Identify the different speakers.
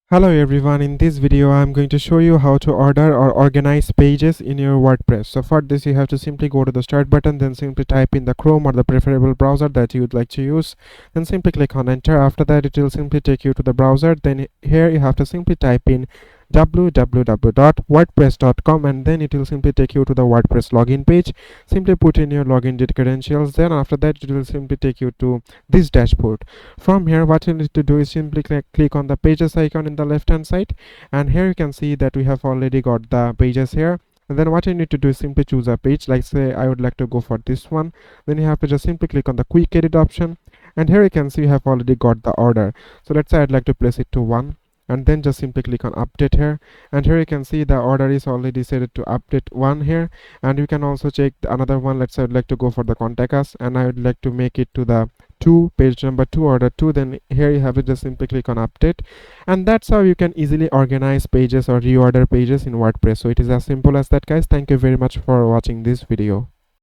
Speaker 1: Hello everyone, in this video I am going to show you how to order or organize pages in your WordPress. So for this you have to simply go to the start button, then simply type in the Chrome or the preferable browser that you would like to use. Then simply click on enter. After that it will simply take you to the browser. Then here you have to simply type in www.wordpress.com and then it will simply take you to the WordPress login page. Simply put in your login credentials. Then after that it will simply take you to this dashboard. From here what you need to do is simply click on the pages icon in the left hand side, and here you can see that we have already got the pages here. And then what you need to do is simply choose a page, like say I would like to go for this one. Then you have to just simply click on the quick edit option, and here you can see you have already got the order. So let's say I'd like to place it to 1, and then just simply click on update here, and here you can see the order is already set to update 1 here. And you can also check another one. Let's say I'd like to go for the contact us, and I would like to make it to the 2, page number 2, order 2. Then here you have it, just simply click on update, and that's how you can easily organize pages or reorder pages in WordPress. So it is as simple as that, guys. Thank you very much for watching this video.